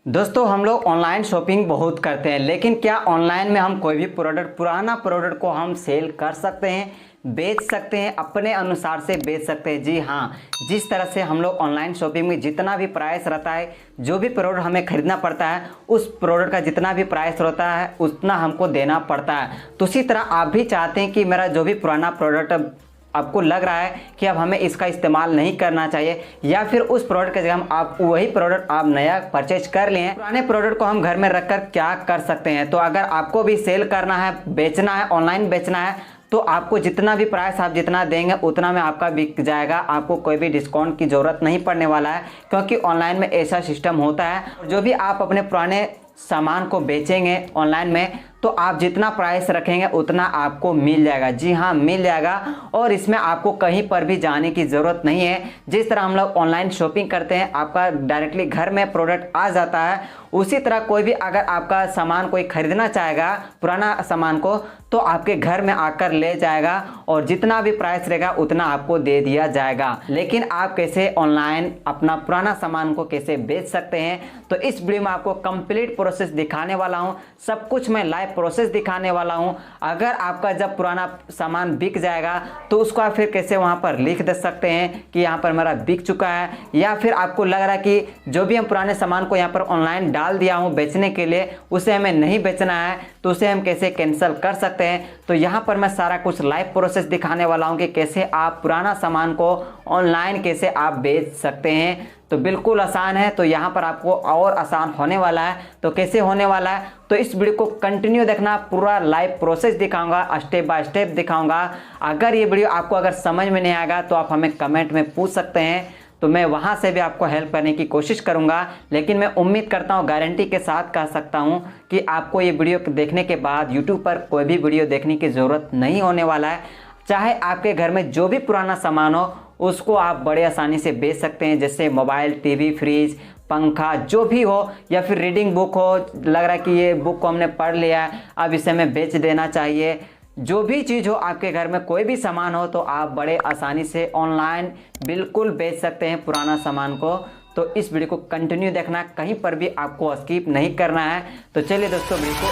दोस्तों हम लोग ऑनलाइन शॉपिंग बहुत करते हैं, लेकिन क्या ऑनलाइन में हम कोई भी प्रोडक्ट, पुराना प्रोडक्ट को हम सेल कर सकते हैं, बेच सकते हैं, अपने अनुसार से बेच सकते हैं? जी हाँ, जिस तरह से हम लोग ऑनलाइन शॉपिंग में जितना भी प्राइस रहता है, जो भी प्रोडक्ट हमें खरीदना पड़ता है, उस प्रोडक्ट का जितना भी प्राइस रहता है उतना हमको देना पड़ता है। तो उसी तरह आप भी चाहते हैं कि मेरा जो भी पुराना प्रोडक्ट आपको लग रहा है कि अब हमें इसका इस्तेमाल नहीं करना चाहिए, या फिर उस प्रोडक्ट के जगह हम आप वही प्रोडक्ट आप नया परचेज कर लिए हैं, पुराने प्रोडक्ट को हम घर में रखकर क्या कर सकते हैं? तो अगर आपको भी सेल करना है, बेचना है, ऑनलाइन बेचना है, तो आपको जितना भी प्राइस आप जितना देंगे उतना में आपका बिक जाएगा। आपको कोई भी डिस्काउंट की ज़रूरत नहीं पड़ने वाला है, क्योंकि ऑनलाइन में ऐसा सिस्टम होता है। जो भी आप अपने पुराने सामान को बेचेंगे ऑनलाइन में, तो आप जितना प्राइस रखेंगे उतना आपको मिल जाएगा। जी हाँ, मिल जाएगा। और इसमें आपको कहीं पर भी जाने की ज़रूरत नहीं है। जिस तरह हम लोग ऑनलाइन शॉपिंग करते हैं, आपका डायरेक्टली घर में प्रोडक्ट आ जाता है, उसी तरह कोई भी अगर आपका सामान कोई खरीदना चाहेगा, पुराना सामान को, तो आपके घर में आकर ले जाएगा और जितना भी प्राइस रहेगा उतना आपको दे दिया जाएगा। लेकिन आप कैसे ऑनलाइन अपना पुराना सामान को कैसे बेच सकते हैं, तो इस वीडियो में आपको कंप्लीट प्रोसेस दिखाने वाला हूँ। सब कुछ मैं लाइव प्रोसेस दिखाने वाला हूं। अगर आपका जब पुराना सामान बिक जाएगा तो उसको आप फिर कैसे वहां पर लिख दे सकते हैं कि यहां पर मेरा बिक चुका है, या फिर आपको लग रहा है कि जो भी हम पुराने सामान को यहां पर ऑनलाइन डाल दिया हूं बेचने के लिए, उसे हमें नहीं बेचना है, तो उसे हम कैसे कैंसिल कर सकते हैं। तो यहां पर मैं सारा कुछ लाइव प्रोसेस दिखाने वाला हूं कि कैसे आप पुराना सामान को ऑनलाइन कैसे आप बेच सकते हैं। तो बिल्कुल आसान है। तो यहाँ पर आपको और आसान होने वाला है। तो कैसे होने वाला है, तो इस वीडियो को कंटिन्यू देखना, पूरा लाइव प्रोसेस दिखाऊंगा, स्टेप बाय स्टेप दिखाऊंगा। अगर ये वीडियो आपको अगर समझ में नहीं आएगा तो आप हमें कमेंट में पूछ सकते हैं, तो मैं वहाँ से भी आपको हेल्प करने की कोशिश करूँगा। लेकिन मैं उम्मीद करता हूँ, गारंटी के साथ कह सकता हूँ कि आपको ये वीडियो देखने के बाद यूट्यूब पर कोई भी वीडियो देखने की ज़रूरत नहीं होने वाला है। चाहे आपके घर में जो भी पुराना सामान हो, उसको आप बड़े आसानी से बेच सकते हैं। जैसे मोबाइल, टीवी, फ्रिज, पंखा, जो भी हो, या फिर रीडिंग बुक हो, लग रहा है कि ये बुक को हमने पढ़ लिया है, अब इसे हमें बेच देना चाहिए। जो भी चीज़ हो, आपके घर में कोई भी सामान हो, तो आप बड़े आसानी से ऑनलाइन बिल्कुल बेच सकते हैं पुराना सामान को। तो इस वीडियो को कंटिन्यू देखना, कहीं पर भी आपको स्किप नहीं करना है। तो चलिए दोस्तों, वीडियो को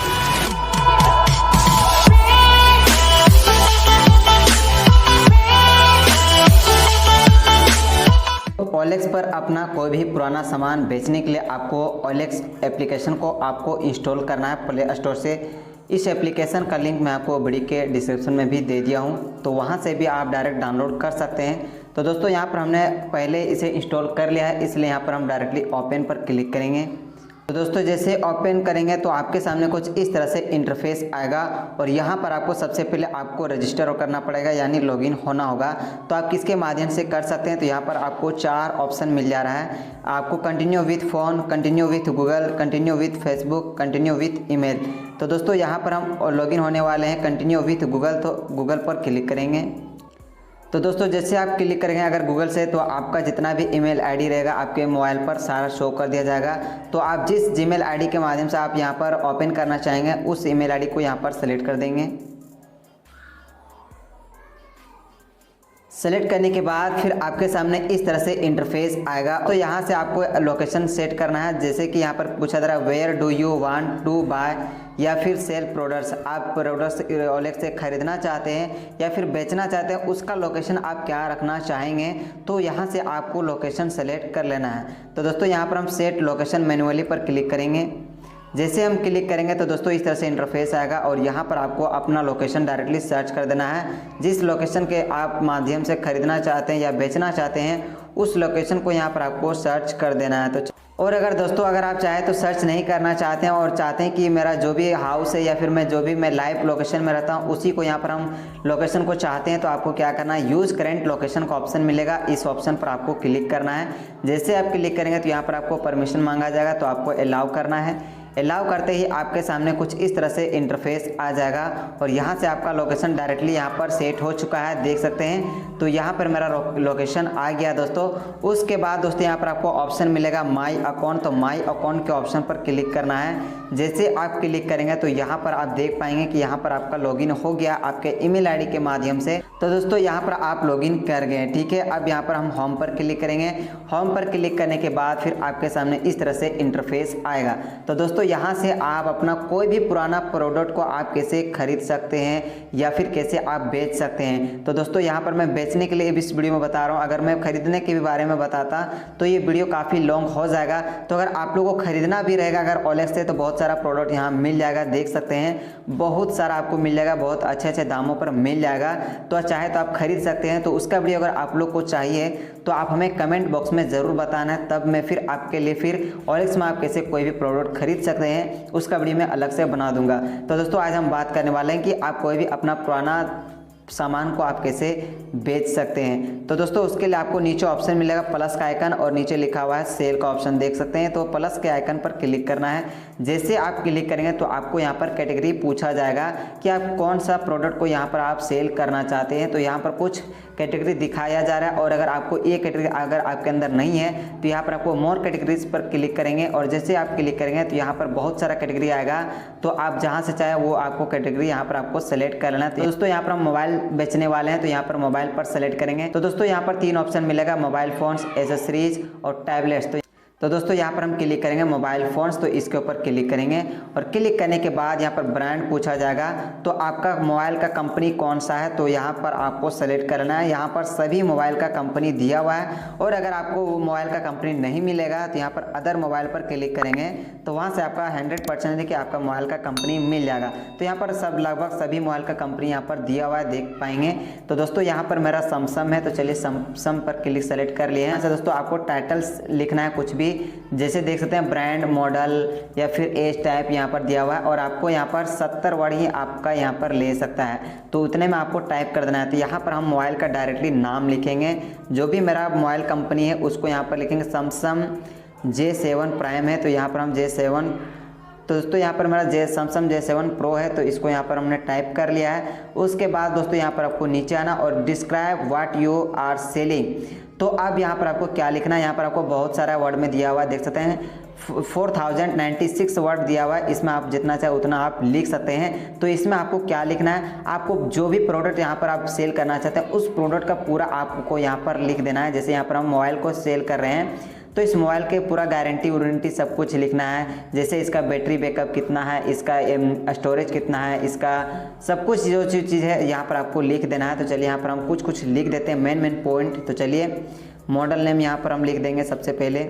OLX पर अपना कोई भी पुराना सामान बेचने के लिए आपको OLX एप्लीकेशन को आपको इंस्टॉल करना है प्ले स्टोर से। इस एप्लीकेशन का लिंक मैं आपको वीडियो के डिस्क्रिप्शन में भी दे दिया हूं, तो वहां से भी आप डायरेक्ट डाउनलोड कर सकते हैं। तो दोस्तों, यहां पर हमने पहले इसे इंस्टॉल कर लिया है, इसलिए यहां पर हम डायरेक्टली ओपन पर क्लिक करेंगे। तो दोस्तों, जैसे ओपन करेंगे तो आपके सामने कुछ इस तरह से इंटरफेस आएगा, और यहाँ पर आपको सबसे पहले आपको रजिस्टर करना पड़ेगा, यानी लॉगिन होना होगा। तो आप किसके माध्यम से कर सकते हैं, तो यहाँ पर आपको 4 ऑप्शन मिल जा रहा है। आपको continue with phone, continue with Google, continue with Facebook, continue with email. तो दोस्तों, यहाँ पर हम लॉगिन होने वाले हैं कंटिन्यू विथ गूगल, तो गूगल पर क्लिक करेंगे। तो दोस्तों, जैसे आप क्लिक करेंगे अगर गूगल से, तो आपका जितना भी ईमेल आईडी रहेगा आपके मोबाइल पर सारा शो कर दिया जाएगा। तो आप जिस जीमेल आईडी के माध्यम से आप यहां पर ओपन करना चाहेंगे, उस ईमेल आईडी को यहां पर सेलेक्ट कर देंगे। सेलेक्ट करने के बाद फिर आपके सामने इस तरह से इंटरफेस आएगा। तो यहाँ से आपको लोकेशन सेट करना है। जैसे कि यहाँ पर पूछा जा रहा है, where do you want to buy या फिर सेल प्रोडक्ट्स। आप प्रोडक्ट्स OLX से खरीदना चाहते हैं या फिर बेचना चाहते हैं, उसका लोकेशन आप क्या रखना चाहेंगे, तो यहाँ से आपको लोकेशन सेलेक्ट कर लेना है। तो दोस्तों, यहाँ पर हम सेट लोकेशन मैन्युअली पर क्लिक करेंगे। जैसे हम क्लिक करेंगे तो दोस्तों इस तरह से इंटरफेस आएगा, और यहाँ पर आपको अपना लोकेशन डायरेक्टली सर्च कर देना है। जिस लोकेशन के आप माध्यम से खरीदना चाहते हैं या बेचना चाहते हैं, उस लोकेशन को यहाँ पर आपको सर्च कर देना है। तो और अगर दोस्तों अगर आप चाहें तो सर्च नहीं करना चाहते हैं और चाहते हैं कि मेरा जो भी हाउस है या फिर मैं लाइव लोकेशन में रहता हूं, उसी को यहाँ पर हम लोकेशन को चाहते हैं, तो आपको क्या करना है, यूज़ करेंट लोकेशन का ऑप्शन मिलेगा, इस ऑप्शन पर आपको क्लिक करना है। जैसे आप क्लिक करेंगे तो यहाँ पर आपको परमिशन मांगा जाएगा, तो आपको अलाउ करना है। अलाउ करते ही आपके सामने कुछ इस तरह से इंटरफेस आ जाएगा और यहाँ से आपका लोकेशन डायरेक्टली यहाँ पर सेट हो चुका है, देख सकते हैं। तो यहाँ पर मेरा लोकेशन आ गया दोस्तों। उसके बाद दोस्तों यहाँ पर आपको ऑप्शन मिलेगा माई अकाउंट, तो माई अकाउंट के ऑप्शन पर क्लिक करना है। जैसे आप क्लिक करेंगे तो यहाँ पर आप देख पाएंगे कि यहाँ पर आपका लॉगिन हो गया आपके ईमेल आईडी के माध्यम से। तो दोस्तों यहाँ पर आप लॉगिन कर गए, ठीक है। अब यहाँ पर हम होम पर क्लिक करेंगे। होम पर क्लिक करने के बाद फिर आपके सामने इस तरह से इंटरफेस आएगा। तो दोस्तों यहाँ से आप अपना कोई भी पुराना प्रोडक्ट को आप कैसे खरीद सकते हैं या फिर कैसे आप बेच सकते हैं। तो दोस्तों यहाँ पर मैं बेचने के लिए इस वीडियो में बता रहा हूँ। अगर मैं खरीदने के बारे में बताता तो ये वीडियो काफ़ी लॉन्ग हो जाएगा। तो अगर आप लोगों को खरीदना भी रहेगा अगर OLX से, तो बहुत सारा प्रोडक्ट यहाँ मिल जाएगा, देख सकते हैं बहुत सारा आपको मिल जाएगा, बहुत अच्छे अच्छे दामों पर मिल जाएगा। तो चाहे तो आप खरीद सकते हैं। तो उसका वीडियो अगर आप लोग को चाहिए तो आप हमें कमेंट बॉक्स में ज़रूर बताना है, तब मैं फिर आपके लिए फिर OLX में आप कैसे कोई भी प्रोडक्ट खरीद सकते हैं उसका वीडियो मैं अलग से बना दूंगा। तो दोस्तों आज हम बात करने वाले हैं कि आप कोई भी अपना पुराना सामान को आप कैसे बेच सकते हैं। तो दोस्तों उसके लिए आपको नीचे ऑप्शन मिलेगा प्लस का आइकन और नीचे लिखा हुआ है सेल का ऑप्शन, देख सकते हैं। तो प्लस के आइकन पर क्लिक करना है। जैसे आप क्लिक करेंगे तो आपको यहाँ पर कैटेगरी पूछा जाएगा कि आप कौन सा प्रोडक्ट को यहाँ पर आप सेल करना चाहते हैं। तो यहाँ पर कुछ कैटेगरी दिखाया जा रहा है और अगर आपको ये कैटेगरी अगर आपके अंदर नहीं है तो यहाँ पर आपको मोर कैटेगरीज पर क्लिक करेंगे और जैसे आप क्लिक करेंगे तो यहाँ पर बहुत सारा कैटेगरी आएगा। तो आप जहाँ से चाहे वो आपको कैटेगरी यहाँ पर आपको सेलेक्ट कर लेना है। तो दोस्तों यहाँ पर हम मोबाइल बेचने वाले हैं तो यहाँ पर मोबाइल पर सेलेक्ट करेंगे। तो दोस्तों यहाँ पर 3 ऑप्शन मिलेगा, मोबाइल फोन्स, एसेसरीज और टैबलेट्स। तो दोस्तों यहाँ पर हम क्लिक करेंगे मोबाइल फ़ोन्स, तो इसके ऊपर क्लिक करेंगे और क्लिक करने के बाद यहाँ पर ब्रांड पूछा जाएगा। तो आपका मोबाइल का कंपनी कौन सा है तो यहाँ पर आपको सेलेक्ट करना है। यहाँ पर सभी मोबाइल का कंपनी दिया हुआ है और अगर आपको वो मोबाइल का कंपनी नहीं मिलेगा तो यहाँ पर अदर मोबाइल पर क्लिक करेंगे तो वहाँ से आपका 100% कि आपका मोबाइल का कंपनी मिल जाएगा। तो यहाँ पर सब लगभग सभी मोबाइल का कंपनी यहाँ पर दिया हुआ है, देख पाएंगे। तो दोस्तों यहाँ पर मेरा सैमसंग है तो चलिए सैमसंग पर क्लिक सेलेक्ट कर लिए हैं। दोस्तों आपको टाइटल्स लिखना है कुछ भी, जैसे देख सकते हैं ब्रांड, मॉडल या फिर एज टाइप यहाँ पर दिया हुआ है और आपको यहाँ पर 70 वर्ड ही आपका यहाँ पर ले सकता है। तो उतने में आपको टाइप कर देना है। तो यहाँ पर हम मोबाइल का डायरेक्टली नाम लिखेंगे, जो भी मेरा मोबाइल कंपनी है उसको यहाँ पर लिखेंगे। सैमसंग J7 प्राइम है तो यहाँ पर हम J7, तो दोस्तों यहाँ पर मेरा सैमसंग J7 प्रो है तो इसको यहाँ पर हमने टाइप कर लिया है। उसके बाद दोस्तों यहाँ पर आपको नीचे आना और describe what you are selling. तो अब यहाँ पर आपको क्या लिखना है, यहाँ पर आपको बहुत सारा वर्ड में दिया हुआ है, देख सकते हैं 4096 वर्ड दिया हुआ है। इसमें आप जितना चाहे उतना आप लिख सकते हैं। तो इसमें आपको क्या लिखना है, आपको जो भी प्रोडक्ट यहाँ पर आप सेल करना चाहते हैं उस प्रोडक्ट का पूरा आपको यहाँ पर लिख देना है। जैसे यहाँ पर हम मोबाइल को सेल कर रहे हैं तो इस मोबाइल के पूरा गारंटी वारंटी सब कुछ लिखना है। जैसे इसका बैटरी बैकअप कितना है, इसका स्टोरेज कितना है, इसका सब कुछ जो चीज़ है यहाँ पर आपको लिख देना है। तो चलिए यहाँ पर हम कुछ लिख देते हैं मेन पॉइंट। तो चलिए मॉडल नेम यहाँ पर हम लिख देंगे सबसे पहले।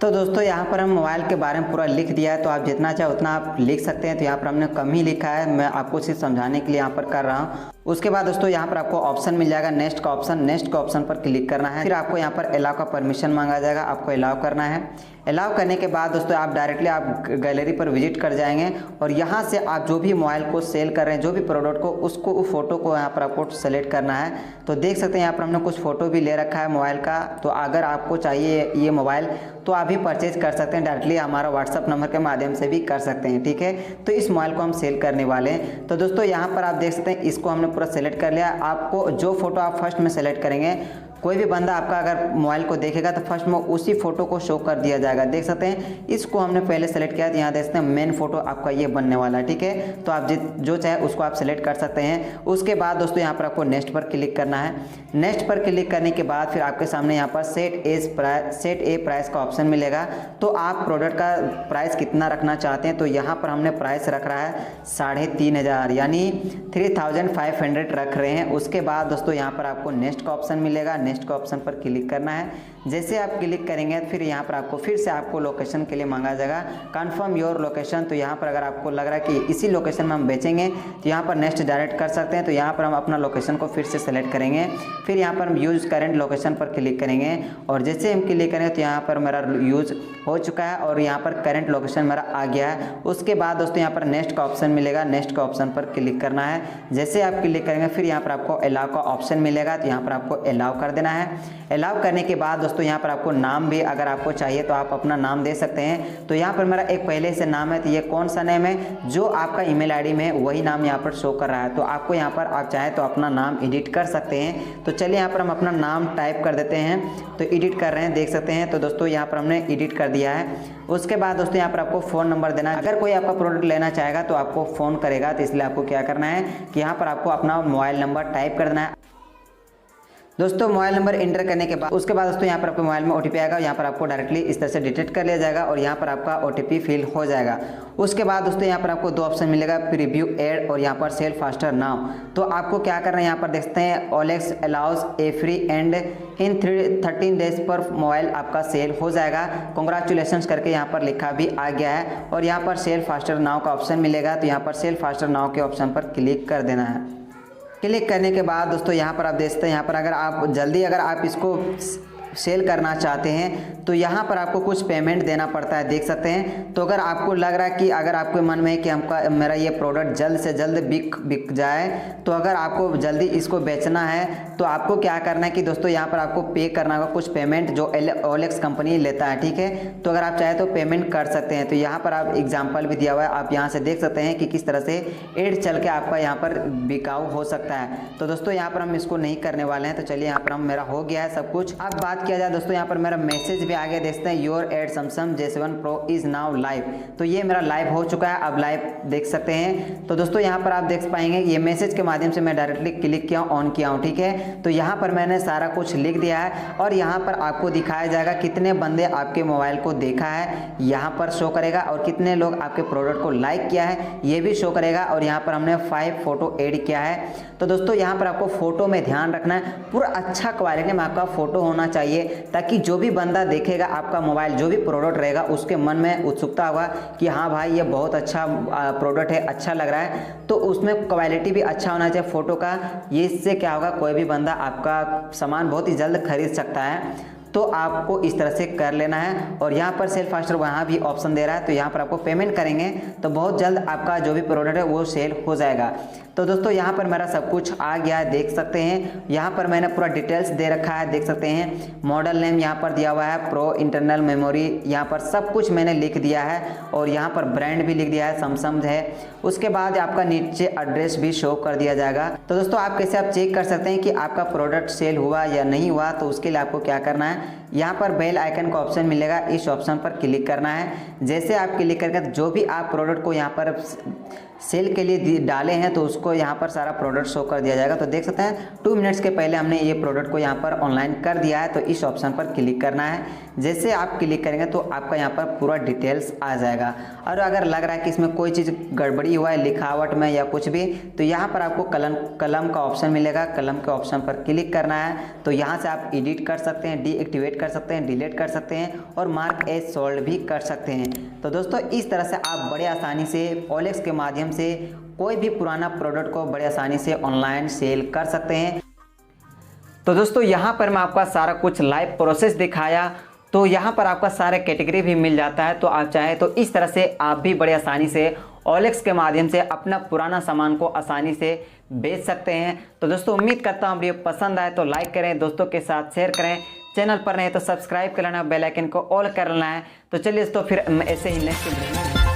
तो दोस्तों यहाँ पर हम मोबाइल के बारे में पूरा लिख दिया है। तो आप जितना चाहे उतना आप लिख सकते हैं। तो यहाँ पर हमने कम ही लिखा है, मैं आपको सिर्फ समझाने के लिए यहाँ पर कर रहा हूँ। उसके बाद दोस्तों यहाँ पर आपको ऑप्शन मिल जाएगा नेक्स्ट का ऑप्शन, नेक्स्ट का ऑप्शन पर क्लिक करना है। फिर आपको यहाँ पर अलाउ का परमिशन मांगा जाएगा, आपको अलाउ करना है। अलाउ करने के बाद दोस्तों आप डायरेक्टली आप गैलरी पर विजिट कर जाएंगे और यहाँ से आप जो भी मोबाइल को सेल कर रहे हैं, जो भी प्रोडक्ट को, उसको फोटो को यहाँ पर आपको सेलेक्ट करना है। तो देख सकते हैं यहाँ पर हमने कुछ फ़ोटो भी ले रखा है मोबाइल का। तो अगर आपको चाहिए ये मोबाइल तो आप भी परचेज कर सकते हैं, डायरेक्टली हमारा व्हाट्सअप नंबर के माध्यम से भी कर सकते हैं, ठीक है। तो इस मोबाइल को हम सेल करने वाले हैं। तो दोस्तों यहाँ पर आप देख सकते हैं इसको हमने पूरा सेलेक्ट कर लिया। आपको जो फोटो आप फर्स्ट में सेलेक्ट करेंगे, कोई भी बंदा आपका अगर मोबाइल को देखेगा तो फर्स्ट में उसी फोटो को शो कर दिया जाएगा, देख सकते हैं। इसको हमने पहले सेलेक्ट किया, यहाँ देख सकते हैं मेन फोटो आपका ये बनने वाला है, ठीक है। तो आप जो चाहे उसको आप सेलेक्ट कर सकते हैं। उसके बाद दोस्तों यहाँ पर आपको नेक्स्ट पर क्लिक करना है। नेक्स्ट पर क्लिक करने के बाद फिर आपके सामने यहाँ पर सेट ए प्राइस का ऑप्शन मिलेगा। तो आप प्रोडक्ट का प्राइस कितना रखना चाहते हैं, तो यहाँ पर हमने प्राइस रख रहा है 3500 यानी 3500 रख रहे हैं। उसके बाद दोस्तों यहाँ पर आपको नेक्स्ट का ऑप्शन मिलेगा, नेक्स्ट का ऑप्शन पर क्लिक करना है। जैसे आप क्लिक करेंगे फिर यहाँ पर आपको फिर से आपको लोकेशन के लिए मांगा जाएगा कंफर्म योर लोकेशन। तो यहाँ पर अगर आपको लग रहा है कि इसी लोकेशन में हम बेचेंगे तो यहाँ पर नेक्स्ट डायरेक्ट कर सकते हैं। तो यहाँ पर हम अपना लोकेशन को फिर से सेलेक्ट करेंगे। फिर यहाँ पर हम यूज़ करेंट लोकेशन पर क्लिक करेंगे और जैसे हम क्लिक करेंगे तो यहाँ पर मेरा यूज़ हो चुका है और यहाँ पर करेंट लोकेशन मेरा आ गया है। उसके बाद दोस्तों यहाँ पर नेक्स्ट का ऑप्शन मिलेगा, नेक्स्ट का ऑप्शन पर क्लिक करना है। जैसे आप क्लिक करेंगे फिर यहाँ पर आपको अलाउ का ऑप्शन मिलेगा, तो यहाँ पर आपको अलाउ कर देना देना है। अलाउ करने के बाद दोस्तों यहाँ पर आपको नाम भी अगर आपको चाहिए तो आप अपना नाम दे सकते हैं। तो यहाँ पर मेरा एक पहले से नाम है, तो ये कौन सा नेम है, जो आपका ईमेल आईडी में है वही नाम यहाँ पर शो कर रहा है। तो आपको यहाँ पर आप चाहे तो अपना नाम एडिट कर सकते हैं। तो चलिए यहाँ पर हम अपना नाम टाइप कर देते हैं। तो एडिट कर रहे हैं, देख सकते हैं। तो दोस्तों यहाँ पर हमने एडिट कर दिया है। उसके बाद दोस्तों यहाँ पर आपको फ़ोन नंबर देना है। अगर कोई आपका प्रोडक्ट लेना चाहेगा तो आपको फ़ोन करेगा, तो इसलिए आपको क्या करना है कि यहाँ पर आपको अपना मोबाइल नंबर टाइप कर देना है। दोस्तों मोबाइल नंबर एंटर करने के बाद उसके बाद दोस्तों यहाँ पर आपके मोबाइल में OTP आएगा। यहाँ पर आपको डायरेक्टली इस तरह से डिटेक्ट कर लिया जाएगा और यहाँ पर आपका OTP फिल हो जाएगा। उसके बाद दोस्तों यहाँ पर आपको दो ऑप्शन मिलेगा, प्रीव्यू एड और यहाँ पर सेल फास्टर नाउ। तो आपको क्या करना है, यहाँ पर देखते हैं OLX allows A free and in 13 days पर मोबाइल आपका सेल हो जाएगा। कॉन्ग्रेचुलेशंस करके यहाँ पर लिखा भी आ गया है और यहाँ पर सेल फास्टर नाउ का ऑप्शन मिलेगा। तो यहाँ पर सेल फास्टर नाउ के ऑप्शन पर क्लिक कर देना है। क्लिक करने के बाद दोस्तों यहाँ पर आप देखते हैं, यहाँ पर अगर आप जल्दी अगर आप इसको सेल करना चाहते हैं तो यहाँ पर आपको कुछ पेमेंट देना पड़ता है, देख सकते हैं। तो अगर आपको लग रहा है कि अगर आपके मन में है कि मेरा ये प्रोडक्ट जल्द से जल्द बिक जाए, तो अगर आपको जल्दी इसको बेचना है तो आपको क्या करना है कि दोस्तों यहाँ पर आपको पे करना होगा कुछ पेमेंट जो OLX कंपनी लेता है, ठीक है। तो अगर आप चाहे तो पेमेंट कर सकते हैं। तो यहाँ पर आप एग्जाम्पल भी दिया हुआ है, आप यहाँ से देख सकते हैं कि किस तरह से एड चल के आपका यहाँ पर बिकाऊ हो सकता है। तो दोस्तों यहाँ पर हम इसको नहीं करने वाले हैं। तो चलिए यहाँ पर हम मेरा हो गया है सब कुछ। अब बात किया जाए दोस्तों, यहाँ पर मेरा मैसेज भी आ गया, देखते हैं your add Samsung J7 Pro is now live. तो ये मेरा लाइव हो चुका है, अब लाइव देख सकते हैं। तो दोस्तों यहाँ पर आप देख पाएंगे ये मैसेज के माध्यम से मैं डायरेक्टली क्लिक किया ऑन किया हूँ, ठीक है। तो यहाँ पर मैंने सारा कुछ लिख दिया है और यहाँ पर आपको दिखाया जाएगा कितने बंदे आपके मोबाइल को देखा है, यहाँ पर शो करेगा और कितने लोग आपके प्रोडक्ट को लाइक किया है ये भी शो करेगा। और यहाँ पर हमने 5 फोटो ऐड किया है। तो दोस्तों यहाँ पर आपको फोटो में ध्यान रखना है, पूरा अच्छा क्वालिटी में आपका फोटो होना चाहिए, ताकि जो भी बंदा देखेगा आपका मोबाइल, जो भी प्रोडक्ट रहेगा उसके मन में उत्सुकता होगा कि हाँ भाई ये बहुत अच्छा प्रोडक्ट है, अच्छा लग रहा है। तो उसमें क्वालिटी भी अच्छा होना चाहिए फोटो का। ये इससे क्या होगा, कोई भी बंदा आपका सामान बहुत ही जल्द खरीद सकता है। तो आपको इस तरह से कर लेना है। और यहाँ पर सेल फास्टर वहाँ भी ऑप्शन दे रहा है, तो यहाँ पर आपको पेमेंट करेंगे तो बहुत जल्द आपका जो भी प्रोडक्ट है वो सेल हो जाएगा। तो दोस्तों यहाँ पर मेरा सब कुछ आ गया है, देख सकते हैं। यहाँ पर मैंने पूरा डिटेल्स दे रखा है, देख सकते हैं। मॉडल नेम यहाँ पर दिया हुआ है, प्रो इंटरनल मेमोरी, यहाँ पर सब कुछ मैंने लिख दिया है और यहाँ पर ब्रांड भी लिख दिया है, सैमसंग है। उसके बाद आपका नीचे एड्रेस भी शो कर दिया जाएगा। तो दोस्तों आप कैसे आप चेक कर सकते हैं कि आपका प्रोडक्ट सेल हुआ या नहीं हुआ, तो उसके लिए आपको क्या करना है, यहाँ पर बेल आइकन का ऑप्शन मिलेगा, इस ऑप्शन पर क्लिक करना है। जैसे आप क्लिक करके जो भी आप प्रोडक्ट को यहाँ पर सेल के लिए डाले हैं तो उसको यहाँ पर सारा प्रोडक्ट शो कर दिया जाएगा। तो देख सकते हैं 2 मिनट्स के पहले हमने ये प्रोडक्ट को यहाँ पर ऑनलाइन कर दिया है। तो इस ऑप्शन पर क्लिक करना है। जैसे आप क्लिक करेंगे तो आपका यहाँ पर पूरा डिटेल्स आ जाएगा। और अगर लग रहा है कि इसमें कोई चीज़ गड़बड़ी हुआ है लिखावट में या कुछ भी, तो यहाँ पर आपको कलम का ऑप्शन मिलेगा, कलम के ऑप्शन पर क्लिक करना है। तो यहाँ से आप एडिट कर सकते हैं, डीएक्टिवेट कर सकते हैं, डिलीट कर सकते हैं और मार्क एज सोल्ड भी कर सकते हैं। तो दोस्तों इस तरह से आप बड़े आसानी से OLX के माध्यम से कोई भी पुराना प्रोडक्ट को बड़े आसानी से ऑनलाइन सेल कर सकते हैं। तो दोस्तों यहाँ पर मैं आपका सारा कुछ लाइव प्रोसेस दिखाया। तो यहाँ पर आपका सारे कैटेगरी भी मिल जाता है। तो आप चाहे तो इस तरह से आप भी बड़े आसानी से OLX के माध्यम से अपना पुराना सामान को आसानी से बेच सकते हैं। तो दोस्तों उम्मीद करता हूँ वीडियो पसंद आए तो लाइक करें, दोस्तों के साथ शेयर करें, चैनल पर नहीं तो सब्सक्राइब कर लेना, बेल आइकन को ऑल कर लेना है। तो चलिए दोस्तों फिर ऐसे ही नेक्स्ट वीडियो में